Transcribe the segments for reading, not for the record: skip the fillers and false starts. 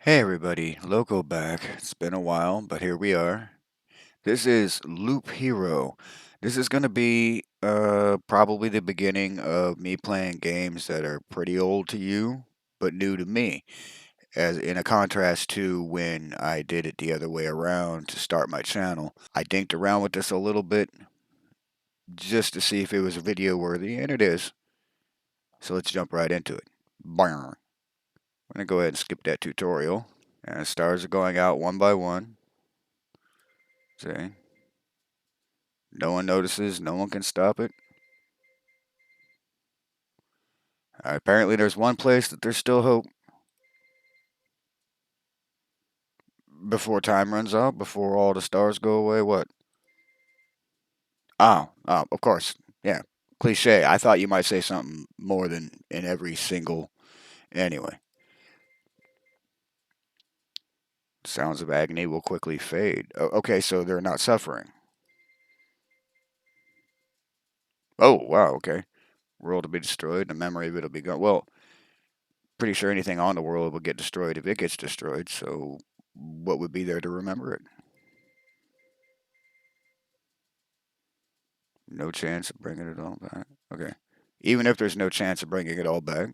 Hey everybody, Loco back. It's been a while, but here we are. This is Loop Hero. This is going to be probably the beginning of me playing games that are pretty old to you, but new to me, as in a contrast to when I did it the other way around to start my channel. I dinked around with this a little bit just to see if it was video worthy, and it is. So let's jump right into it. Bam. I'm going to go ahead and skip that tutorial. And stars are going out one by one. See? No one notices. No one can stop it. Apparently, there's one place that there's still hope before time runs out, before all the stars go away. What? Oh, of course. Yeah. Cliche. I thought you might say something more than in every single. Anyway, sounds of agony will quickly fade. Okay, so they're not suffering. Oh, wow, okay. World will be destroyed, the memory of it will be gone. Well, pretty sure anything on the world will get destroyed if it gets destroyed, so what would be there to remember it? No chance of bringing it all back. Okay. Even if there's no chance of bringing it all back.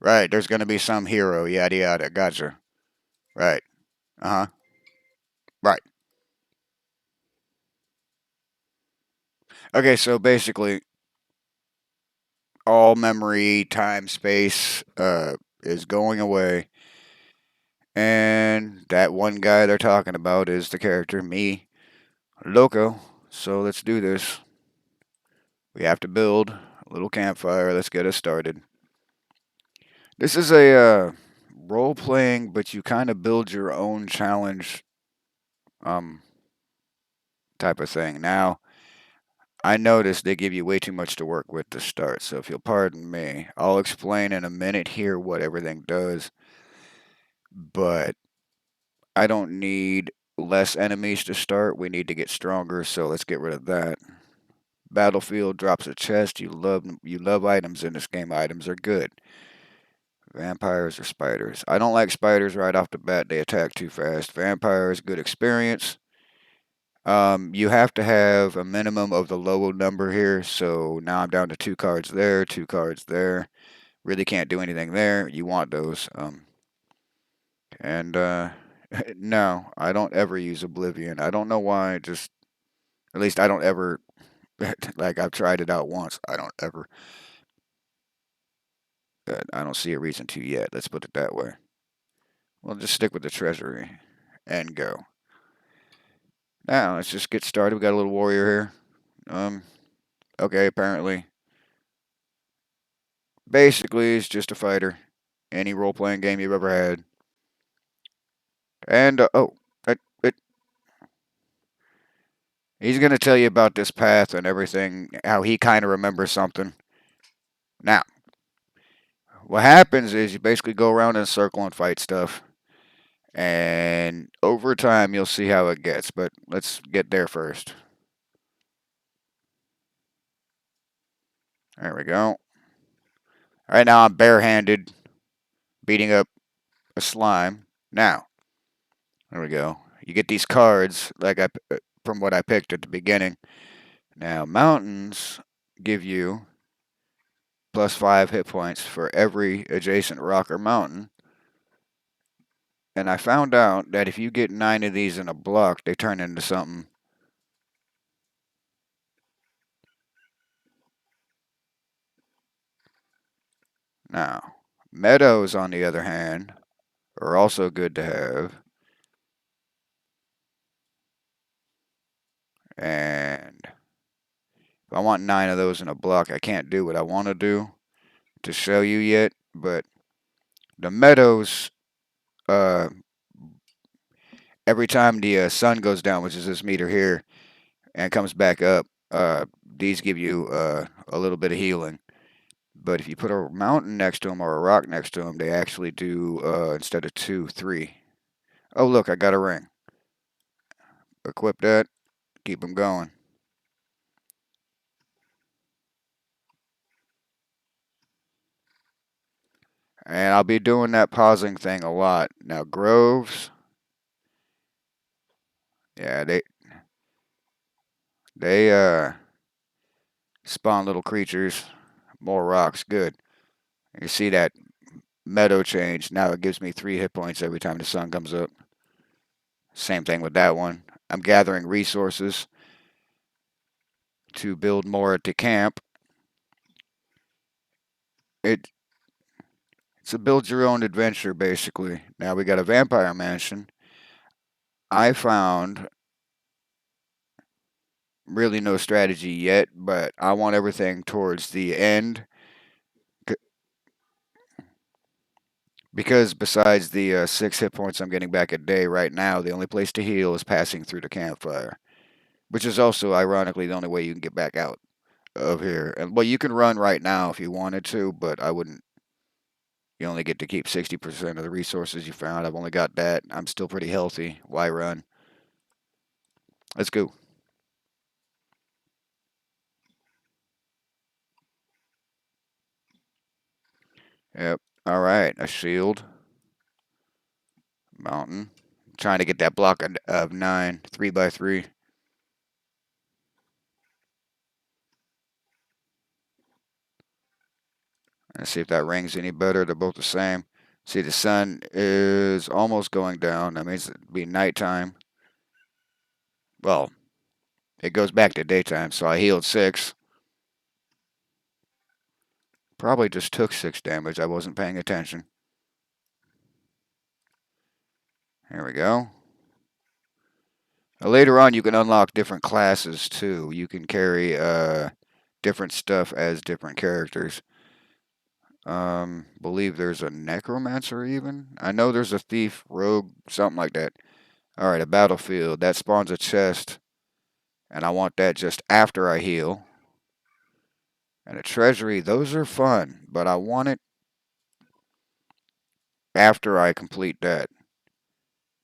Right. There's going to be some hero. Yada yada. Gotcha. Right. Uh huh. Right. Okay. So basically, all memory, time, space is going away. And that one guy they're talking about is the character, me, Loco. So let's do this. We have to build a little campfire. Let's get us started. This is a role playing, but you kind of build your own challenge um, type of thing. Now, I noticed they give you way too much to work with to start, so if you'll pardon me, I'll explain in a minute here what everything does, but I don't need less enemies to start. We need to get stronger, so let's get rid of that. Battlefield drops a chest. You love items in this game. Items are good. Vampires or spiders? I don't like spiders right off the bat. They attack too fast. Vampires, good experience. You have to have a minimum of the low number here. So now I'm down to two cards there, two cards there. Really can't do anything there. You want those. And no, I don't ever use Oblivion. I don't know why. Just at least I don't ever. Like I've tried it out once. I don't ever. I don't see a reason to yet. Let's put it that way. We'll just stick with the treasury and go. Now let's just get started. We got a little warrior here. Okay, apparently. Basically, he's just a fighter. Any role playing game you've ever had. And, he's going to tell you about this path and everything, how he kind of remembers something. Now, what happens is you basically go around in a circle and fight stuff. And over time, you'll see how it gets. But let's get there first. There we go. Right now, I'm barehanded, beating up a slime. Now, there we go. You get these cards, from what I picked at the beginning. Now, mountains give you +5 hit points for every adjacent rock or mountain. And I found out that if you get 9 of these in a block, they turn into something. Now, meadows, on the other hand, are also good to have. And if I want 9 of those in a block, I can't do what I want to do to show you yet. But the meadows, uh, every time the sun goes down, which is this meter here, and comes back up, these give you a little bit of healing. But if you put a mountain next to them or a rock next to them, they actually do, instead of 2, 3. Oh, look, I got a ring. Equip that, keep them going. And I'll be doing that pausing thing a lot. Now, groves, yeah, they spawn little creatures, more rocks, good. You see that meadow change. Now it gives me 3 hit points every time the sun comes up. Same thing with that one. I'm gathering resources to build more at the camp. It it's a build your own adventure basically. Now we got a vampire mansion. I found really no strategy yet, but I want everything towards the end because besides the 6 hit points I'm getting back a day right now, the only place to heal is passing through the campfire, which is also ironically the only way you can get back out of here. And well, you can run right now if you wanted to, but I wouldn't. You only get to keep 60% of the resources you found. I've only got that. I'm still pretty healthy. Why run? Let's go. Yep. All right. A shield. Mountain. Trying to get that block of 9, 3 by 3. Let's see if that rings any better. They're both the same. See, the sun is almost going down. That means it'll be nighttime. Well, it goes back to daytime, so I healed 6. Probably just took 6 damage. I wasn't paying attention. Here we go. Now, later on, you can unlock different classes too. You can carry different stuff as different characters. Believe there's a necromancer even. I know there's a thief, rogue, something like that. All right, a battlefield that spawns a chest, and I want that just after I heal. And a treasury, those are fun, but I want it after I complete that.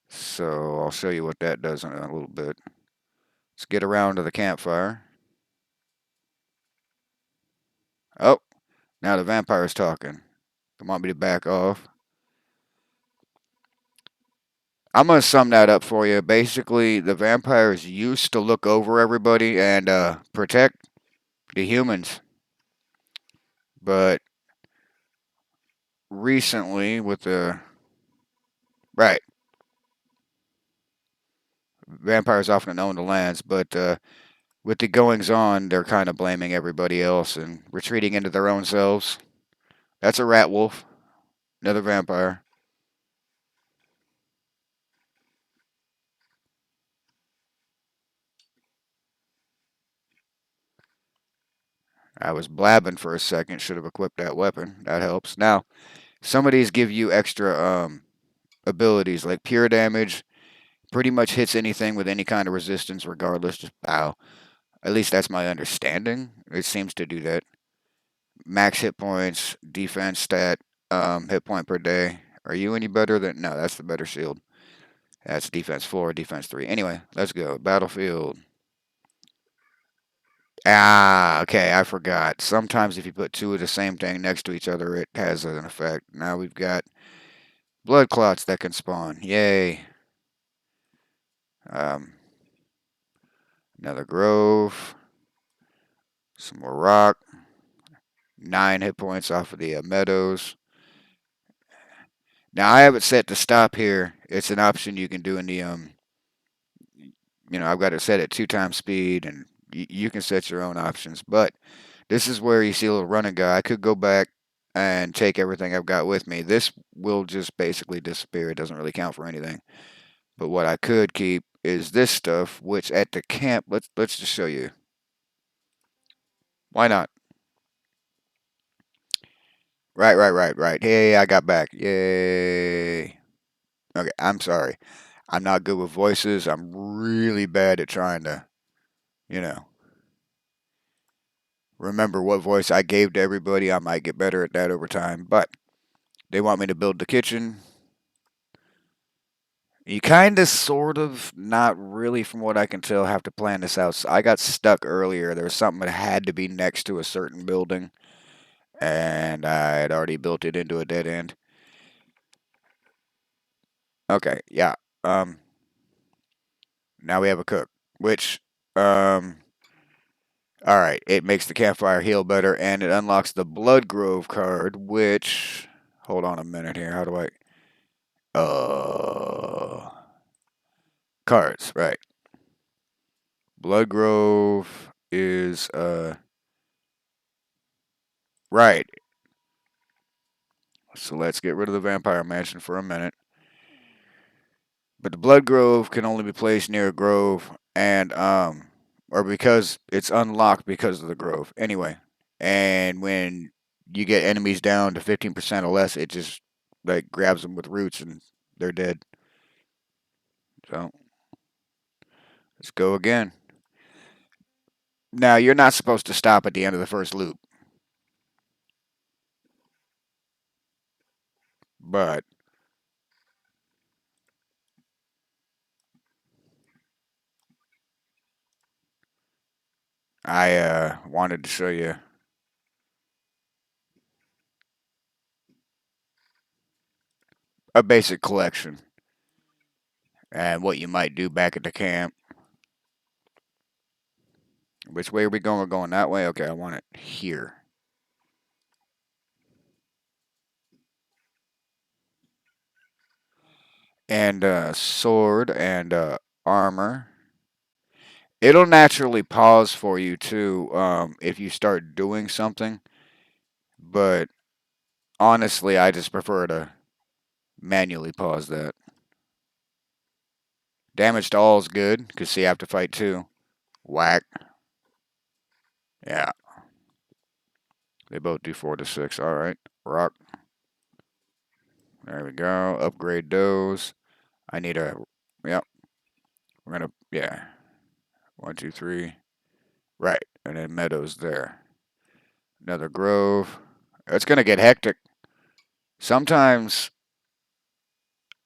So I'll show you what that does in a little bit. Let's get around to the campfire. Oh, now the vampire's talking. They want me to back off. I'm going to sum that up for you. Basically, the vampires used to look over everybody and protect the humans. But recently, with the. Right. Vampires often own the lands, but with the goings on, they're kind of blaming everybody else and retreating into their own selves. That's a rat wolf. Another vampire. I was blabbing for a second. Should have equipped that weapon. That helps. Now, some of these give you extra abilities, like pure damage. Pretty much hits anything with any kind of resistance, regardless. Just pow. At least that's my understanding. It seems to do that. Max hit points, defense stat, hit point per day. Are you any better than? No, that's the better shield. That's defense 4, defense 3. Anyway, let's go. Battlefield. Ah, okay, I forgot. Sometimes if you put two of the same thing next to each other, it has an effect. Now we've got blood clots that can spawn. Yay. Um, Another grove. Some more rock. 9 hit points off of the meadows. Now I have it set to stop here. It's an option you can do in the I've got it set at 2 times speed, and you can set your own options. But this is where you see a little running guy. I could go back and take everything I've got with me. This will just basically disappear. It doesn't really count for anything. But what I could keep is this stuff, which at the camp, let's just show you. Why not? Right. Hey, I got back. Yay. Okay, I'm sorry. I'm not good with voices. I'm really bad at trying to, you know, remember what voice I gave to everybody. I might get better at that over time. But they want me to build the kitchen. You kind of, sort of, not really, from what I can tell, have to plan this out. So I got stuck earlier. There was something that had to be next to a certain building. And I had already built it into a dead end. Okay, yeah. Um, Now we have a cook, which, um, all right, it makes the campfire heal better, and it unlocks the Blood Grove card, which, hold on a minute here, how do cards, right. Blood Grove is, right. So let's get rid of the Vampire Mansion for a minute. But the Blood Grove can only be placed near a grove, and or because it's unlocked because of the grove. Anyway, and when you get enemies down to 15% or less, it just like grabs them with roots and they're dead. So let's go again. Now you're not supposed to stop at the end of the first loop, but I wanted to show you a basic collection and what you might do back at the camp. Which way are we going? We're going that way. Okay, I want it here. And sword and armor. It'll naturally pause for you too if you start doing something, but honestly, I just prefer to manually pause that. Damage to all is good because see, I have to fight two. Whack. Yeah, they both do 4 to 6. All right, rock. There we go. Upgrade those. I need a. Yep. We're gonna. Yeah. 1, 2, 3. Right, and then meadows there. Another grove. It's gonna get hectic. Sometimes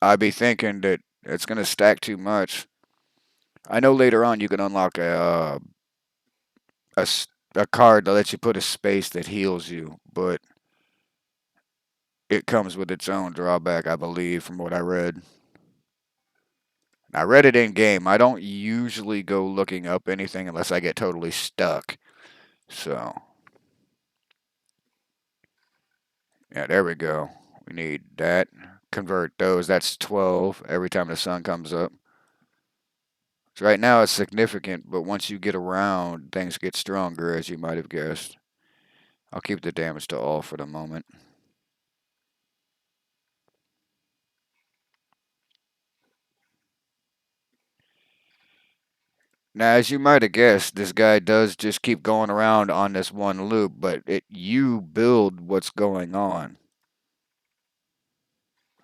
I be thinking that it's gonna stack too much. I know later on you can unlock a, a card that lets you put a space that heals you, but it comes with its own drawback, I believe, from what I read. I read it in game. I don't usually go looking up anything unless I get totally stuck. So, yeah, there we go. We need that. Convert those. That's 12 every time the sun comes up. So right now it's significant, but once you get around, things get stronger, as you might have guessed. I'll keep the damage to all for the moment. Now, as you might have guessed, this guy does just keep going around on this one loop, but you build what's going on.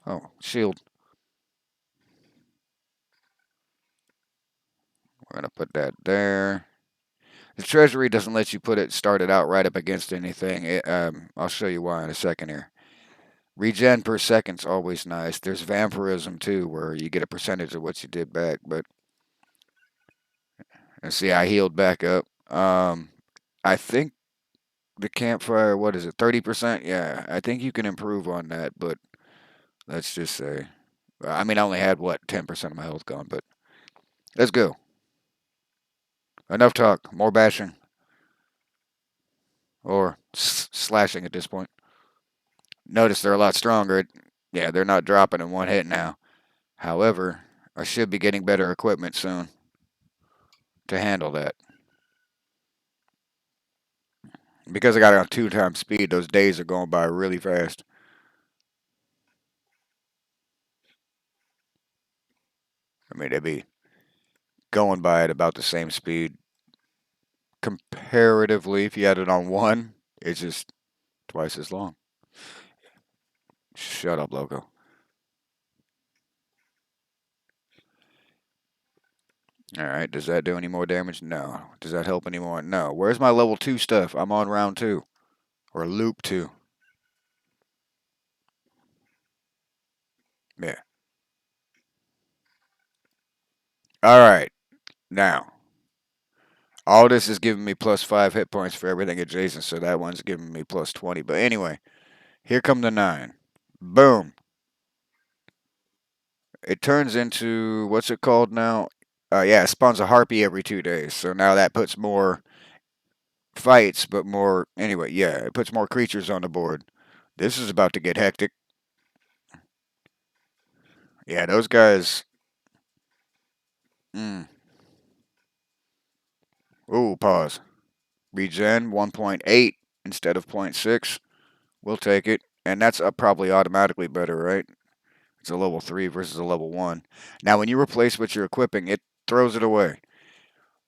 Oh, shield. We're gonna put that there. The treasury doesn't let you put it started out right up against anything. I'll show you why in a second here. Regen per second's always nice. There's vampirism too, where you get a percentage of what you did back. But and see, I healed back up. I think the campfire, what is it, 30%? Yeah, I think you can improve on that, but let's just say. I mean, I only had, what, 10% of my health gone, but let's go. Enough talk. More bashing. Or slashing at this point. Notice they're a lot stronger. Yeah, they're not dropping in one hit now. However, I should be getting better equipment soon to handle that. Because I got it on 2 times speed, those days are going by really fast. I mean, they'd be going by at about the same speed. Comparatively, if you had it on 1, it's just twice as long. Shut up, logo. Alright, does that do any more damage? No. Does that help anymore? No. Where's my level 2 stuff? I'm on round 2. Or loop 2. Yeah. Alright, now. All this is giving me plus 5 hit points for everything adjacent, so that one's giving me plus 20. But anyway, here come the 9. Boom. It turns into, what's it called now? Yeah, it spawns a harpy every 2 days. So now that puts more fights, but more. Anyway, yeah, it puts more creatures on the board. This is about to get hectic. Yeah, those guys. Mm. Ooh, pause. Regen 1.8 instead of zero point 0.6. We'll take it. And that's probably automatically better, right? It's a level 3 versus a level 1. Now, when you replace what you're equipping, it throws it away.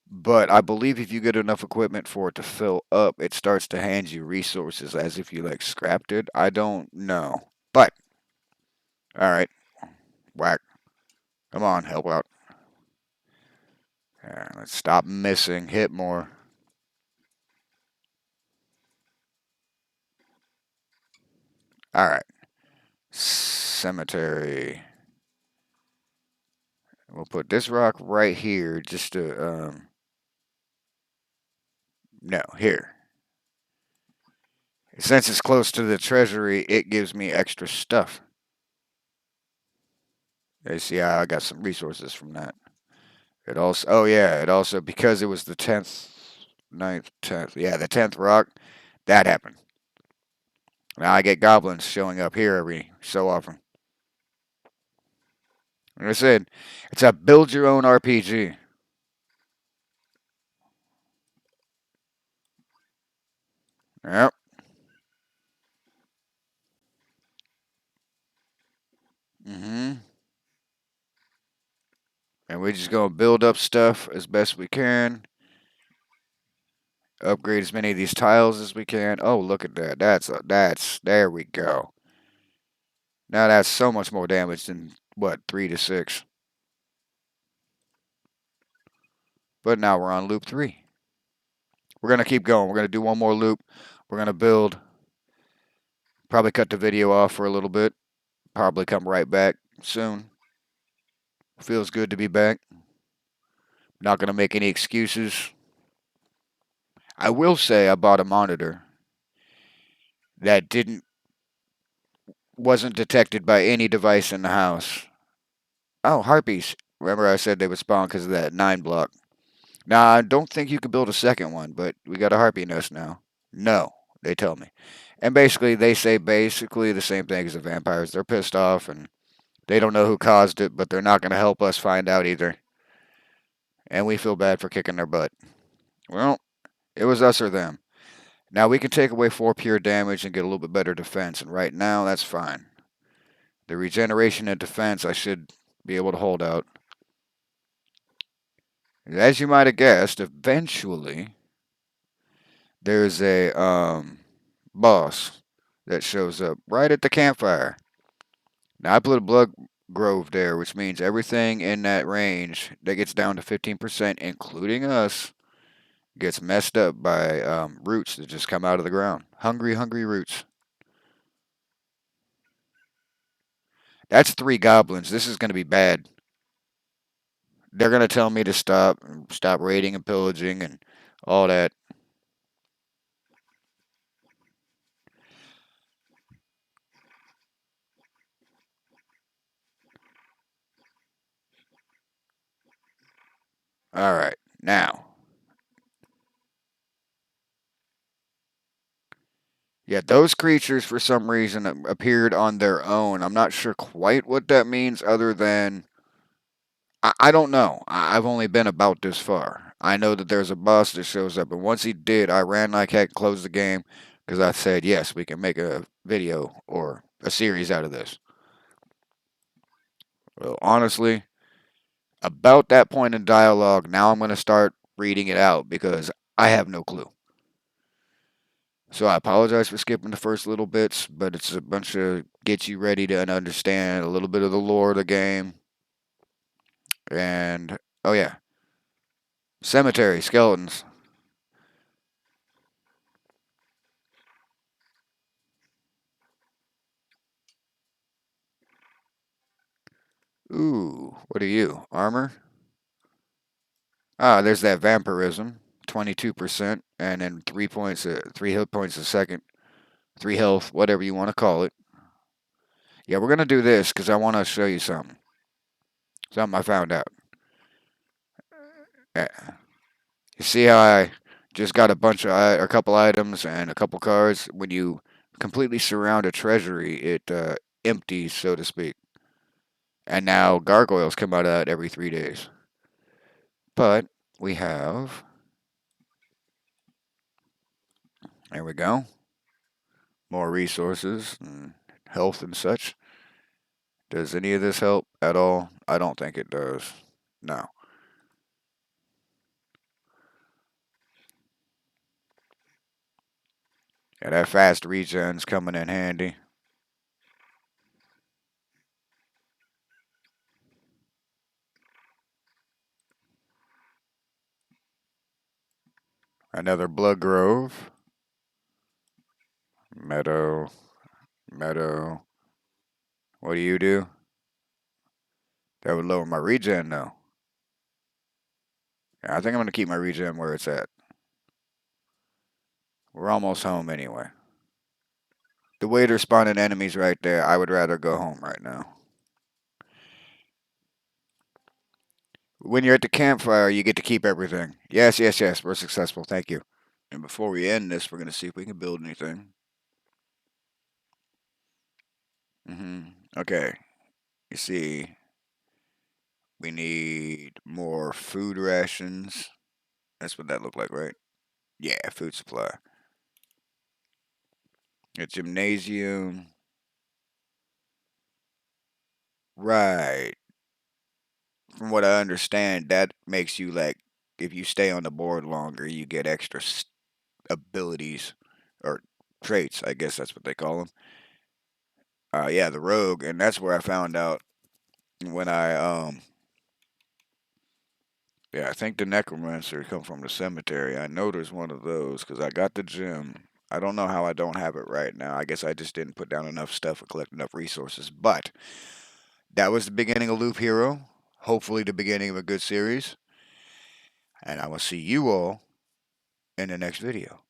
But I believe if you get enough equipment for it to fill up, it starts to hand you resources as if you like scrapped it. I don't know. But, alright, whack. Come on, help out. Let's stop missing. Hit more. Alright. Cemetery. We'll put this rock right here just to, no, here. Since it's close to the treasury, it gives me extra stuff. You see, I got some resources from that. It also, oh yeah, it also, because it was the 10th, ninth, 10th, yeah, the 10th rock, that happened. Now I get goblins showing up here every so often. Like I said, it's a build your own RPG. Yep. Mm-hmm. And we're just gonna build up stuff as best we can. Upgrade as many of these tiles as we can. Oh, look at that. There we go. Now that's so much more damage than what, 3 to 6. But now we're on loop 3. We're gonna keep going. We're gonna do one more loop. We're gonna build. Probably cut the video off for a little bit. Probably come right back soon. Feels good to be back. Not gonna make any excuses. I will say I bought a monitor that didn't wasn't detected by any device in the house. Oh, harpies. Remember I said they would spawn because of that 9 block. Now, I don't think you can build a second one, but we got a harpy nest now. No, they tell me. And basically, they say basically the same thing as the vampires. They're pissed off and they don't know who caused it, but they're not going to help us find out either. And we feel bad for kicking their butt. Well, it was us or them. Now we can take away 4 pure damage and get a little bit better defense, and right now that's fine. The regeneration and defense I should be able to hold out. As you might have guessed, eventually there's a boss that shows up right at the campfire. Now I put a blood grove there, which means everything in that range that gets down to 15%, including us, gets messed up by roots that just come out of the ground. Hungry, hungry roots. That's 3 goblins. This is going to be bad. They're going to tell me to stop raiding and pillaging and all that. All right, now. Yeah, those creatures for some reason appeared on their own. I'm not sure quite what that means, other than I don't know. I've only been about this far. I know that there's a boss that shows up, and once he did, I ran like heck, closed the game, because I said, yes, we can make a video or a series out of this. Well, honestly, about that point in dialogue, now I'm going to start reading it out because I have no clue. So I apologize for skipping the first little bits, but it's a bunch of get you ready to understand a little bit of the lore of the game. And, oh yeah, cemetery, skeletons. Ooh, what are you? Armor? Ah, there's that vampirism. 22%, and then 3 points, 3 hit points a second, 3 health, whatever you want to call it. Yeah, we're gonna do this because I want to show you something. Something I found out. Uh, You see how I just got a couple items and a couple cards. When you completely surround a treasury, it empties, so to speak. And now gargoyles come out of that every 3 days. But we have, there we go, more resources and health and such. Does any of this help at all? I don't think it does. No. Yeah, that fast regen's coming in handy. Another blood grove. Meadow. Meadow. What do you do? That would lower my regen though. Yeah, I think I'm gonna keep my regen where it's at. We're almost home anyway. The waiter spawning enemies right there. I would rather go home right now. When you're at the campfire, you get to keep everything. Yes, yes, yes. We're successful. Thank you. And before we end this, we're gonna see if we can build anything. Okay. You see, we need more food rations. That's what that looked like, right? Yeah, food supply. A gymnasium. Right. From what I understand, that makes you like, if you stay on the board longer, you get extra abilities or traits. I guess that's what they call them. Yeah, the rogue, and that's where I found out when yeah, I think the necromancer come from the cemetery. I know there's one of those because I got the gem. I don't know how I don't have it right now. I guess I just didn't put down enough stuff or collect enough resources. But that was the beginning of Loop Hero. Hopefully, the beginning of a good series. And I will see you all in the next video.